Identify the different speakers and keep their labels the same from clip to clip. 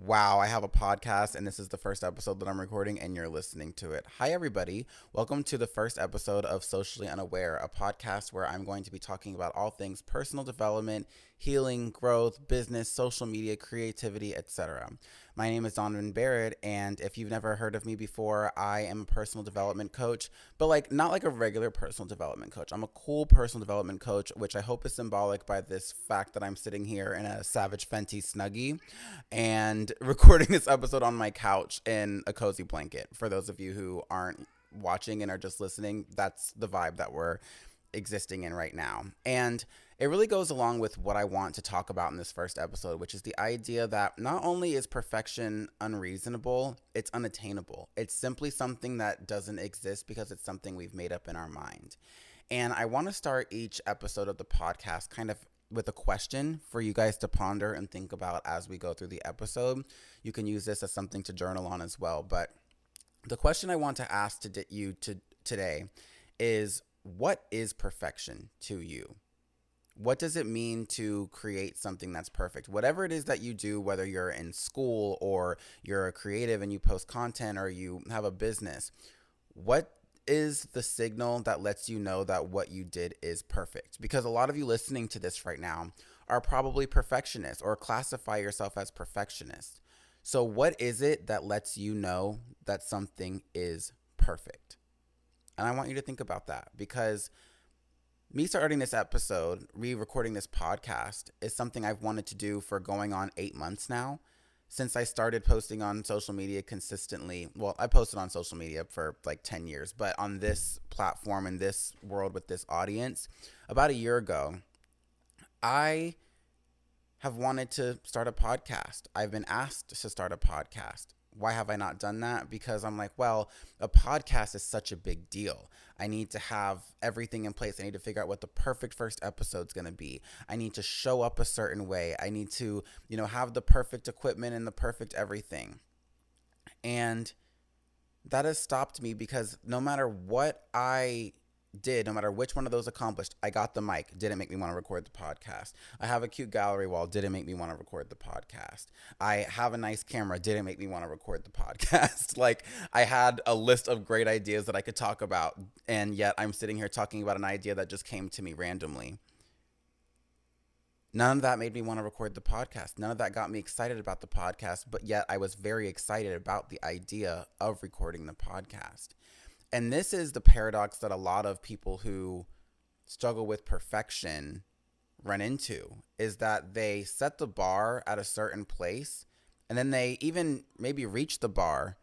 Speaker 1: Wow, I have a podcast and this is the first episode that I'm recording and you're listening to it. Hi, everybody. Welcome to the first episode of Socially Unaware, a podcast where I'm going to be talking about all things personal development, healing, growth, business, social media, creativity, etc. My name is Donavan Barrett, and if you've never heard of me before, I am a personal development coach, but not like a regular personal development coach. I'm a cool personal development coach, which I hope is symbolic by this fact that I'm sitting here in a Savage Fenty Snuggie and recording this episode on my couch in a cozy blanket. For those of you who aren't watching and are just listening, that's the vibe that we're existing in right now. And it really goes along with what I want to talk about in this first episode, which is the idea that not only is perfection unreasonable, it's unattainable. It's simply something that doesn't exist because it's something we've made up in our mind. And I want to start each episode of the podcast kind of with a question for you guys to ponder and think about as we go through the episode. You can use this as something to journal on as well. But the question I want to ask today is, what is perfection to you? What does it mean to create something that's perfect? Whatever it is that you do, whether you're in school or you're a creative and you post content or you have a business, what is the signal that lets you know that what you did is perfect? Because a lot of you listening to this right now are probably perfectionists or classify yourself as perfectionists. So what is it that lets you know that something is perfect? And I want you to think about that, because me starting this episode, re-recording this podcast, is something I've wanted to do for going on 8 months now. Since I started posting on social media consistently, well, I posted on social media for like 10 years, but on this platform, in this world with this audience, about a year ago, I have wanted to start a podcast. I've been asked to start a podcast. Why have I not done that? Because I'm like, well, a podcast is such a big deal. I need to have everything in place. I need to figure out what the perfect first episode's going to be. I need to show up a certain way. I need to, have the perfect equipment and the perfect everything. And that has stopped me, because no matter what I did, no matter which one of those accomplished, I got the mic, didn't make me want to record the podcast. I have a cute gallery wall, didn't make me want to record the podcast. I have a nice camera, didn't make me want to record the podcast. I had a list of great ideas that I could talk about, and yet I'm sitting here talking about an idea that just came to me randomly. None of that made me want to record the podcast. None of that got me excited about the podcast, but yet I was very excited about the idea of recording the podcast. And this is the paradox that a lot of people who struggle with perfection run into, is that they set the bar at a certain place, and then they even maybe reach the bar,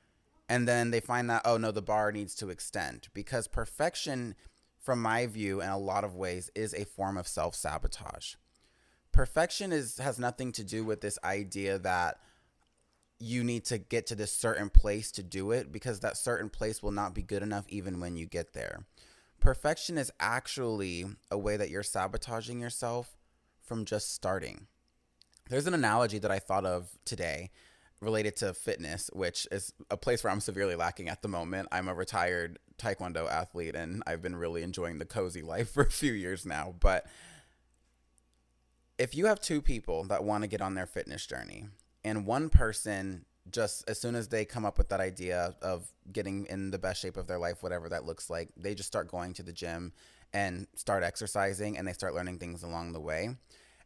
Speaker 1: and then they find that, oh no, the bar needs to extend. Because perfection, from my view, in a lot of ways, is a form of self-sabotage. Perfection has nothing to do with this idea that you need to get to this certain place to do it, because that certain place will not be good enough even when you get there. Perfection is actually a way that you're sabotaging yourself from just starting. There's an analogy that I thought of today related to fitness, which is a place where I'm severely lacking at the moment. I'm a retired Taekwondo athlete, and I've been really enjoying the cozy life for a few years now. But if you have two people that want to get on their fitness journey, and one person, just as soon as they come up with that idea of getting in the best shape of their life, whatever that looks like, they just start going to the gym and start exercising, and they start learning things along the way.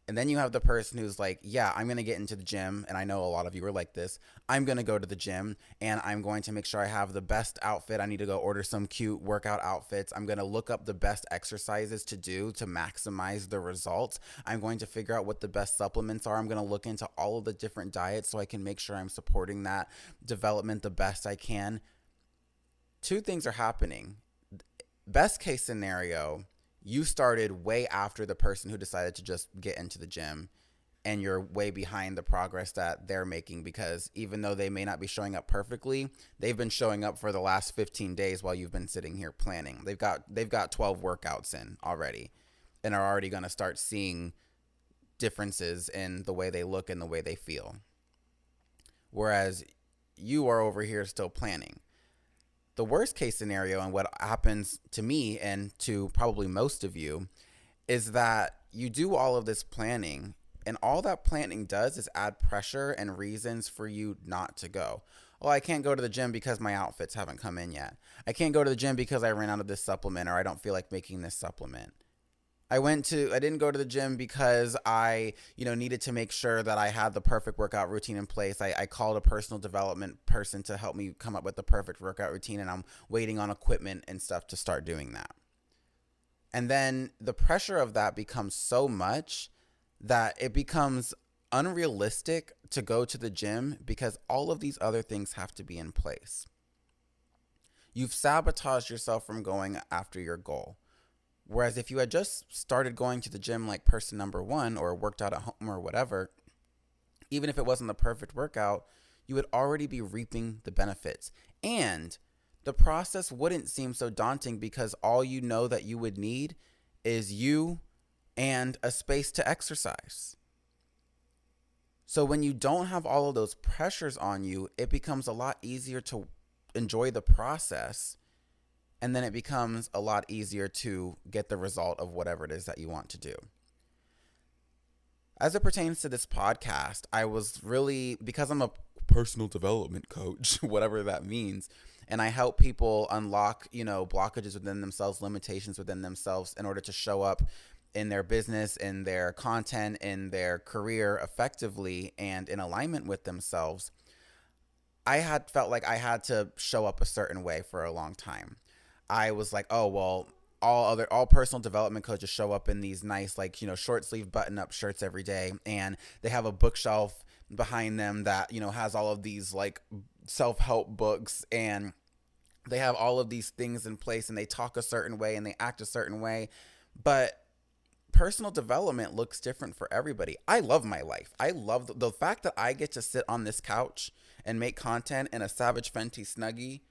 Speaker 1: And then you have the person who's like, yeah, I'm going to get into the gym. And I know a lot of you are like this. I'm going to go to the gym and I'm going to make sure I have the best outfit. I need to go order some cute workout outfits. I'm going to look up the best exercises to do to maximize the results. I'm going to figure out what the best supplements are. I'm going to look into all of the different diets so I can make sure I'm supporting that development the best I can. Two things are happening. Best case scenario, you started way after the person who decided to just get into the gym, and you're way behind the progress that they're making, because even though they may not be showing up perfectly, they've been showing up for the last 15 days while you've been sitting here planning. They've got 12 workouts in already, and are already going to start seeing differences in the way they look and the way they feel. Whereas you are over here still planning. The worst case scenario, and what happens to me and to probably most of you, is that you do all of this planning And all that planning does is add pressure and reasons for you not to go. Oh, I can't go to the gym because my outfits haven't come in yet. I can't go to the gym because I ran out of this supplement, or I don't feel like making this supplement. I didn't go to the gym because I, needed to make sure that I had the perfect workout routine in place. I called a personal development person to help me come up with the perfect workout routine, and I'm waiting on equipment and stuff to start doing that. And then the pressure of that becomes so much that it becomes unrealistic to go to the gym because all of these other things have to be in place. You've sabotaged yourself from going after your goal. Whereas if you had just started going to the gym like person number one, or worked out at home or whatever, even if it wasn't the perfect workout, you would already be reaping the benefits. And the process wouldn't seem so daunting because all you know that you would need is you and a space to exercise. So when you don't have all of those pressures on you, it becomes a lot easier to enjoy the process. And then it becomes a lot easier to get the result of whatever it is that you want to do. As it pertains to this podcast, I was really, because I'm a personal development coach, whatever that means, and I help people unlock, blockages within themselves, limitations within themselves in order to show up in their business, in their content, in their career effectively and in alignment with themselves. I had felt like I had to show up a certain way for a long time. I was like, oh, well, all personal development coaches show up in these nice, short sleeve button up shirts every day. And they have a bookshelf behind them that, has all of these self-help books, and they have all of these things in place, and they talk a certain way and they act a certain way. But personal development looks different for everybody. I love my life. I love the fact that I get to sit on this couch and make content in a Savage Fenty Snuggie,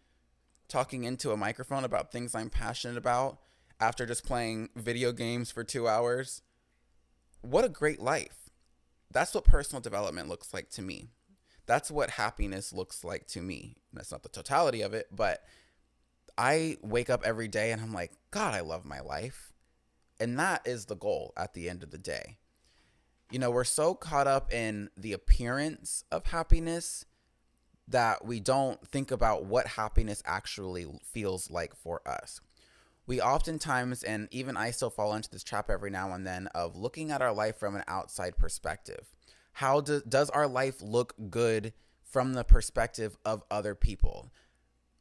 Speaker 1: talking into a microphone about things I'm passionate about after just playing video games for 2 hours. What a great life. That's what personal development looks like to me. That's what happiness looks like to me. That's not the totality of it, but I wake up every day and I'm like, God, I love my life. And that is the goal at the end of the day. We're so caught up in the appearance of happiness that we don't think about what happiness actually feels like for us. We oftentimes, and even I still fall into this trap every now and then, of looking at our life from an outside perspective. How does our life look good from the perspective of other people?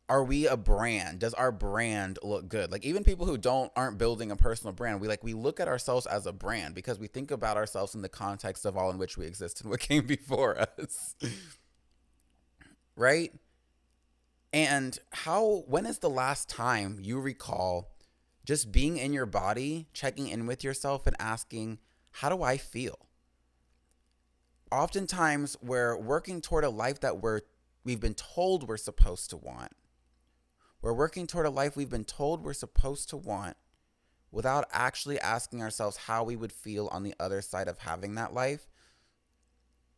Speaker 1: Are we a brand? Does our brand look good? Even people who aren't building a personal brand, we look at ourselves as a brand because we think about ourselves in the context of all in which we exist and what came before us. Right? And when is the last time you recall just being in your body, checking in with yourself and asking, how do I feel? Oftentimes we're working toward a life that we've been told we're supposed to want. We're working toward a life we've been told we're supposed to want without actually asking ourselves how we would feel on the other side of having that life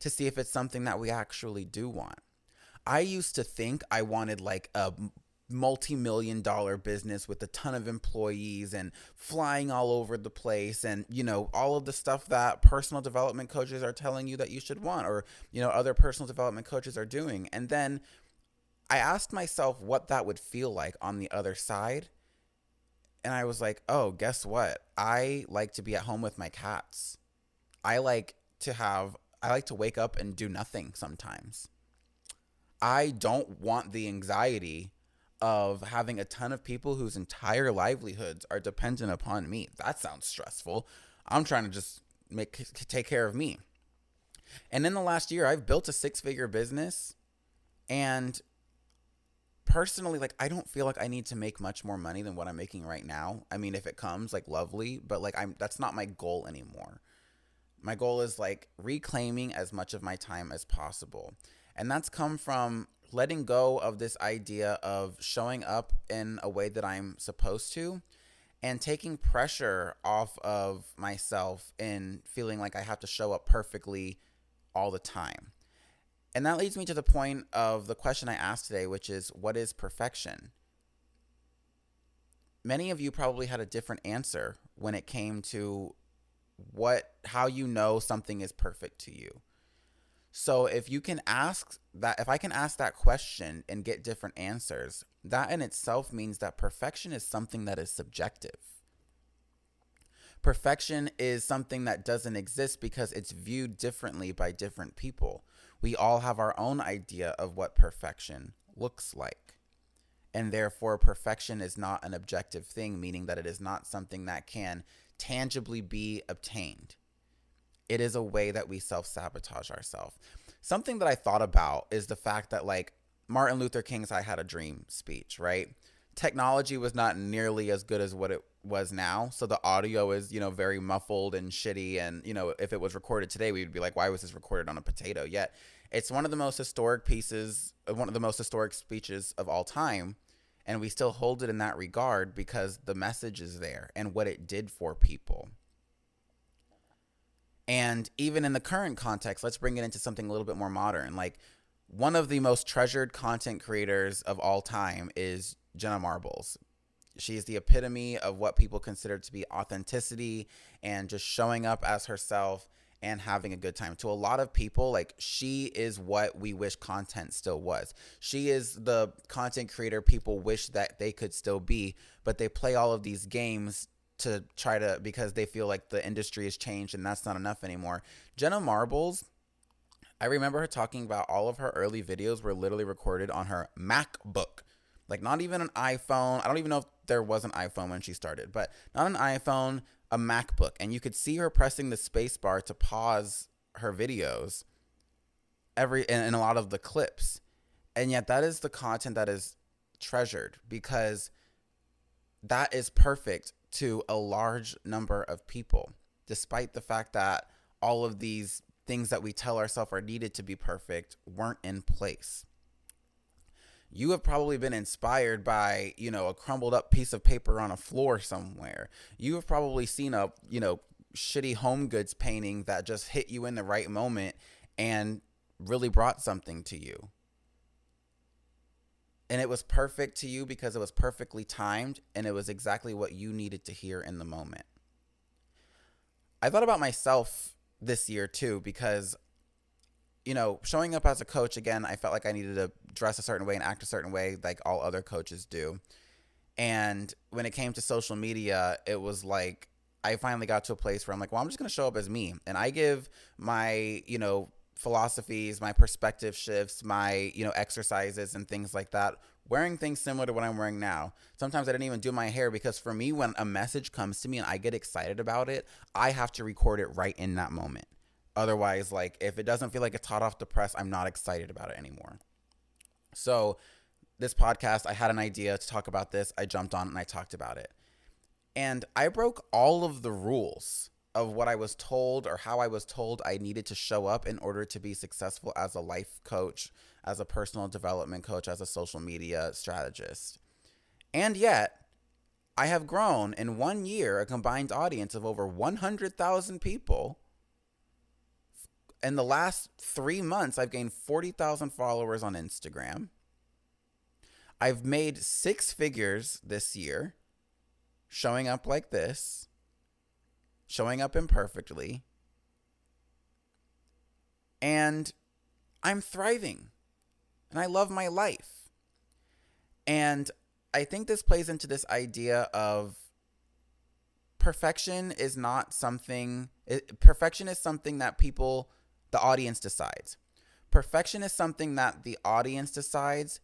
Speaker 1: to see if it's something that we actually do want. I used to think I wanted a multi-million-dollar business with a ton of employees and flying all over the place and, all of the stuff that personal development coaches are telling you that you should want, or, other personal development coaches are doing. And then I asked myself what that would feel like on the other side. And I was like, oh, guess what? I like to be at home with my cats. I like to wake up and do nothing sometimes. I don't want the anxiety of having a ton of people whose entire livelihoods are dependent upon me. That sounds stressful. I'm trying to just take care of me. And in the last year, I've built a 6-figure business, and personally, I don't feel like I need to make much more money than what I'm making right now. I mean, if it comes, lovely, but that's not my goal anymore. My goal is reclaiming as much of my time as possible. And that's come from letting go of this idea of showing up in a way that I'm supposed to, and taking pressure off of myself in feeling like I have to show up perfectly all the time. And that leads me to the point of the question I asked today, which is, what is perfection? Many of you probably had a different answer when it came to how you know something is perfect to you. So if I can ask that question and get different answers, that in itself means that perfection is something that is subjective. Perfection is something that doesn't exist because it's viewed differently by different people. We all have our own idea of what perfection looks like. And therefore, perfection is not an objective thing, meaning that it is not something that can tangibly be obtained. It is a way that we self-sabotage ourselves. Something that I thought about is the fact that, like, Martin Luther King's I Had a Dream speech, right? Technology was not nearly as good as what it was now. So the audio is, very muffled and shitty. And, if it was recorded today, we would be like, why was this recorded on a potato? Yet it's one of the most historic speeches of all time. And we still hold it in that regard because the message is there and what it did for people. And even in the current context, let's bring it into something a little bit more modern. Like, one of the most treasured content creators of all time is Jenna Marbles. She is the epitome of what people consider to be authenticity and just showing up as herself and having a good time. To a lot of people, like, she is what we wish content still was. She is the content creator people wish that they could still be, but they play all of these games to try to, because they feel like the industry has changed and that's not enough anymore. Jenna Marbles, I remember her talking about all of her early videos were literally recorded on her MacBook. Like, not even an iPhone. I don't even know if there was an iPhone when she started, but not an iPhone, a MacBook. And you could see her pressing the space bar to pause her videos in a lot of the clips. And yet that is the content that is treasured because that is perfect to a large number of people, despite the fact that all of these things that we tell ourselves are needed to be perfect weren't in place. You have probably been inspired by, a crumbled up piece of paper on a floor somewhere. You have probably seen a, shitty home goods painting that just hit you in the right moment and really brought something to you. And it was perfect to you because it was perfectly timed and it was exactly what you needed to hear in the moment. I thought about myself this year too because, showing up as a coach, again, I felt like I needed to dress a certain way and act a certain way like all other coaches do. And when it came to social media, it was like I finally got to a place where I'm like, well, I'm just going to show up as me. And I give my, philosophies, my perspective shifts, my, exercises and things like that, wearing things similar to what I'm wearing now. Sometimes I didn't even do my hair because for me, when a message comes to me and I get excited about it, I have to record it right in that moment. Otherwise, like, if it doesn't feel like it's hot off the press, I'm not excited about it anymore. So this podcast, I had an idea to talk about this. I jumped on and I talked about it. And I broke all of the rules of what I was told or how I was told I needed to show up in order to be successful as a life coach, as a personal development coach, as a social media strategist. And yet, I have grown in 1 year a combined audience of over 100,000 people. In the last 3 months, I've gained 40,000 followers on Instagram. I've made 6 figures this year, showing up like this, showing up imperfectly, and I'm thriving, and I love my life. And I think this plays into this idea of perfection is something that the audience decides. Perfection is something that the audience decides.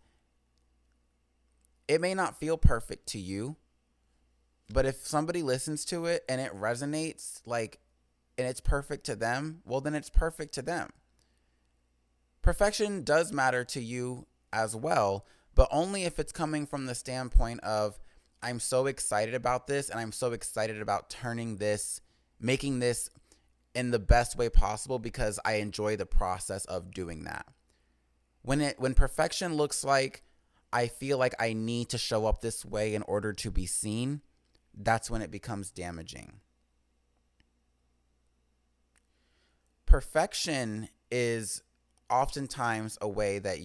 Speaker 1: It may not feel perfect to you, but if somebody listens to it and it resonates, and it's perfect to them, well, then it's perfect to them. Perfection does matter to you as well, but only if it's coming from the standpoint of, I'm so excited about this and I'm so excited about making this in the best way possible because I enjoy the process of doing that. When perfection looks like I feel like I need to show up this way in order to be seen, that's when it becomes damaging. Perfection is oftentimes a way that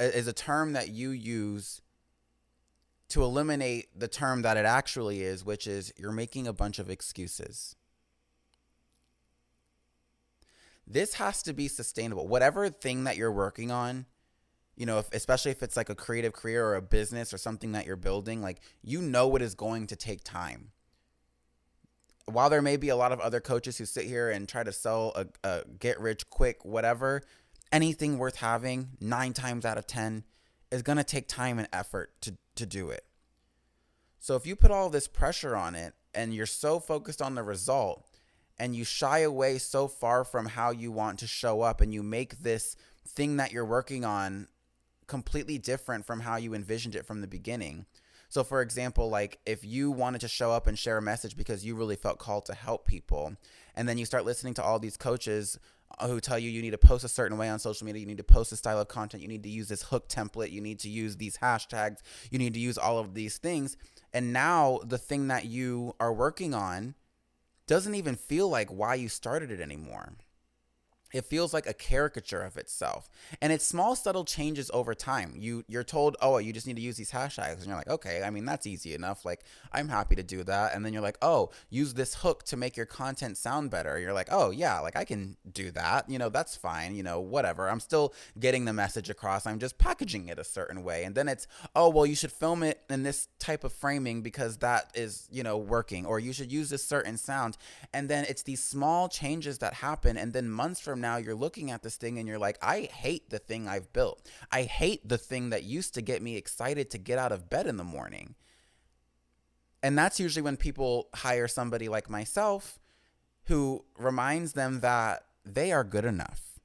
Speaker 1: is a term that you use to eliminate the term that it actually is, which is you're making a bunch of excuses. This has to be sustainable. Whatever thing that you're working on, especially if it's like a creative career or a business or something that you're building, like, it is going to take time. While there may be a lot of other coaches who sit here and try to sell a get rich quick, whatever, anything worth having 9 times out of 10 is going to take time and effort to do it. So if you put all this pressure on it and you're so focused on the result and you shy away so far from how you want to show up and you make this thing that you're working on completely different from how you envisioned it from the beginning. So for example, like if you wanted to show up and share a message because you really felt called to help people, and then you start listening to all these coaches who tell you need to post a certain way on social media, you need to post a style of content, you need to use this hook template, you need to use these hashtags, you need to use all of these things. And now the thing that you are working on doesn't even feel like why you started it anymore. It feels like a caricature of itself. And it's small, subtle changes over time. You're told, oh, you just need to use these hashtags. And you're like, okay, I mean, that's easy enough. Like, I'm happy to do that. And then you're like, oh, use this hook to make your content sound better. You're like, oh, yeah, like I can do that. That's fine. Whatever. I'm still getting the message across. I'm just packaging it a certain way. And then it's, oh, well, you should film it in this type of framing because that is, working. Or you should use this certain sound. And then it's these small changes that happen. And then months from now, you're looking at this thing and you're like, I hate the thing I've built. I hate the thing that used to get me excited to get out of bed in the morning. And that's usually when people hire somebody like myself who reminds them that they are good enough.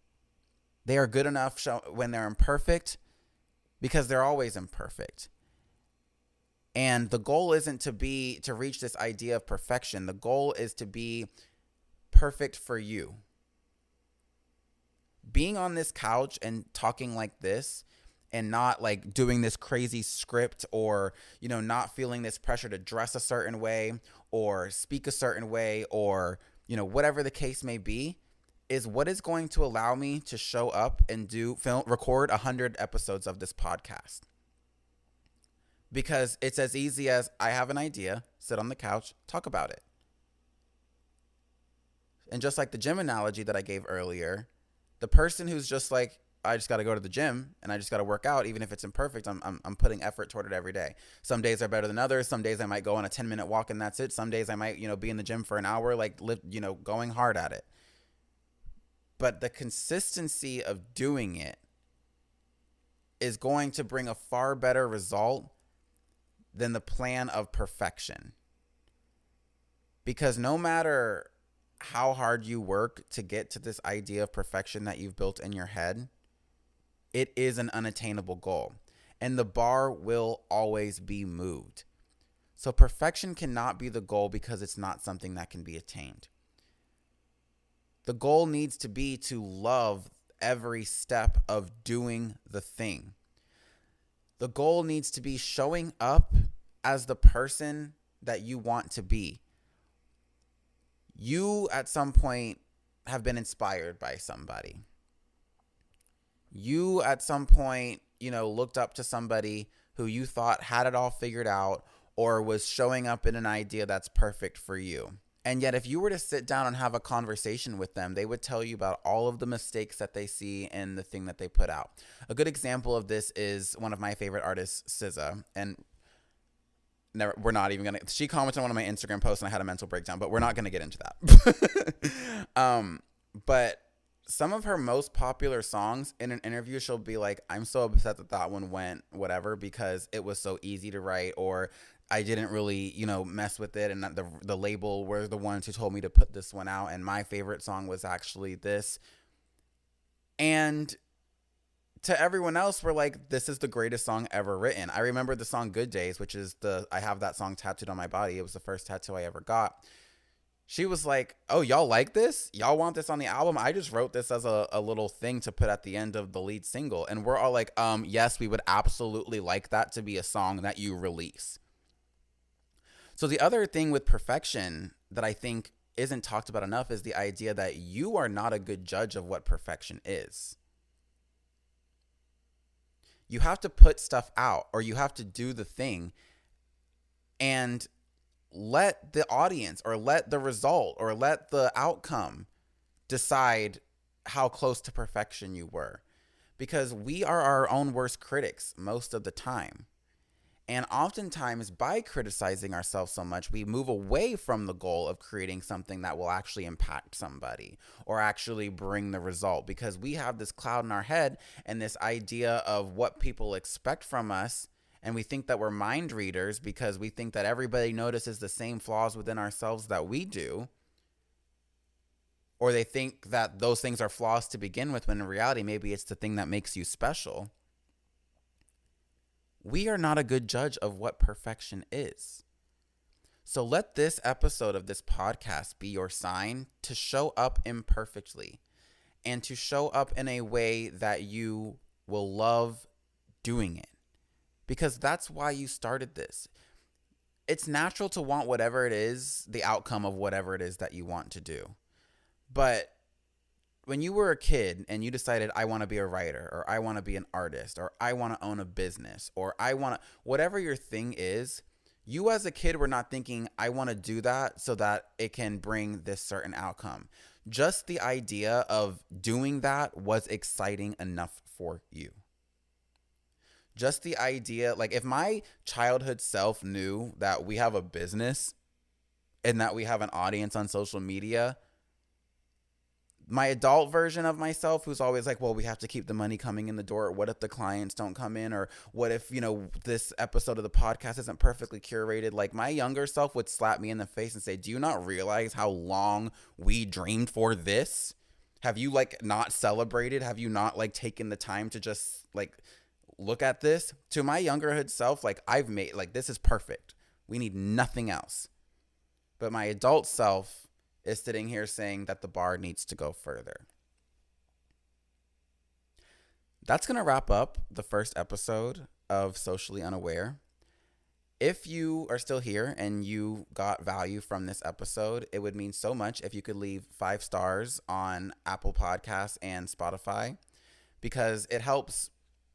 Speaker 1: They are good enough when they're imperfect, because they're always imperfect. And the goal isn't to reach this idea of perfection. The goal is to be perfect for you. Being on this couch and talking like this and not like doing this crazy script or, not feeling this pressure to dress a certain way or speak a certain way or, whatever the case may be, is what is going to allow me to show up and record 100 episodes of this podcast. Because it's as easy as I have an idea, sit on the couch, talk about it. And just like the gym analogy that I gave earlier, the person who's just like, I just got to go to the gym and I just got to work out, even if it's imperfect, I'm putting effort toward it every day. Some days are better than others. Some days I might go on a 10-minute walk and that's it. Some days I might, be in the gym for an hour, like, going hard at it. But the consistency of doing it is going to bring a far better result than the plan of perfection. Because no matter how hard you work to get to this idea of perfection that you've built in your head, it is an unattainable goal. And the bar will always be moved. So perfection cannot be the goal because it's not something that can be attained. The goal needs to be to love every step of doing the thing. The goal needs to be showing up as the person that you want to be. You, at some point, have been inspired by somebody. You, at some point, looked up to somebody who you thought had it all figured out or was showing up in an idea that's perfect for you. And yet, if you were to sit down and have a conversation with them, they would tell you about all of the mistakes that they see in the thing that they put out. A good example of this is one of my favorite artists, SZA. And we're not even going to, she commented on one of my Instagram posts and I had a mental breakdown, but we're not going to get into that. But some of her most popular songs in an interview, she'll be like, I'm so upset that one went whatever because it was so easy to write, or I didn't really, mess with it. And the label were the ones who told me to put this one out. And my favorite song was actually this. And to everyone else, we're like, this is the greatest song ever written. I remember the song Good Days, which is I have that song tattooed on my body. It was the first tattoo I ever got. She was like, oh, y'all like this? Y'all want this on the album? I just wrote this as a little thing to put at the end of the lead single. And we're all like, yes, we would absolutely like that to be a song that you release. So the other thing with perfection that I think isn't talked about enough is the idea that you are not a good judge of what perfection is. You have to put stuff out, or you have to do the thing, and let the audience or let the result or let the outcome decide how close to perfection you were. Because we are our own worst critics most of the time. And oftentimes, by criticizing ourselves so much, we move away from the goal of creating something that will actually impact somebody or actually bring the result, because we have this cloud in our head and this idea of what people expect from us. And we think that we're mind readers because we think that everybody notices the same flaws within ourselves that we do. Or they think that those things are flaws to begin with, when in reality, maybe it's the thing that makes you special. We are not a good judge of what perfection is. So let this episode of this podcast be your sign to show up imperfectly and to show up in a way that you will love doing it. Because that's why you started this. It's natural to want whatever it is, the outcome of whatever it is that you want to do. But when you were a kid and you decided, I want to be a writer, or I want to be an artist, or I want to own a business, or I want to, whatever your thing is, you as a kid were not thinking, I want to do that so that it can bring this certain outcome. Just the idea of doing that was exciting enough for you. Just the idea, like if my childhood self knew that we have a business and that we have an audience on social media, my adult version of myself, who's always like, well, we have to keep the money coming in the door. What if the clients don't come in? Or what if, this episode of the podcast isn't perfectly curated? Like, my younger self would slap me in the face and say, do you not realize how long we dreamed for this? Have you not celebrated? Have you not taken the time to just look at this? To my youngerhood self, I've made, this is perfect. We need nothing else. But my adult self is sitting here saying that the bar needs to go further. That's going to wrap up the first episode of Socially Unaware. If you are still here and you got value from this episode, it would mean so much if you could leave 5 stars on Apple Podcasts and Spotify, because it helps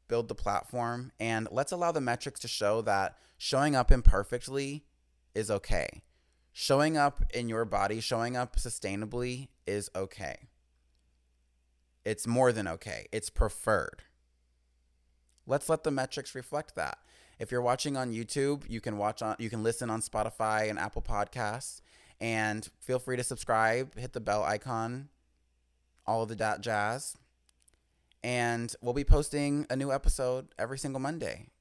Speaker 1: build the platform, and let's allow the metrics to show that showing up imperfectly is okay. Showing up in your body, showing up sustainably is okay. It's more than okay. It's preferred. Let's let the metrics reflect that. If you're watching on YouTube, you can listen on Spotify and Apple Podcasts, and feel free to subscribe, hit the bell icon, all of the jazz. And we'll be posting a new episode every single Monday.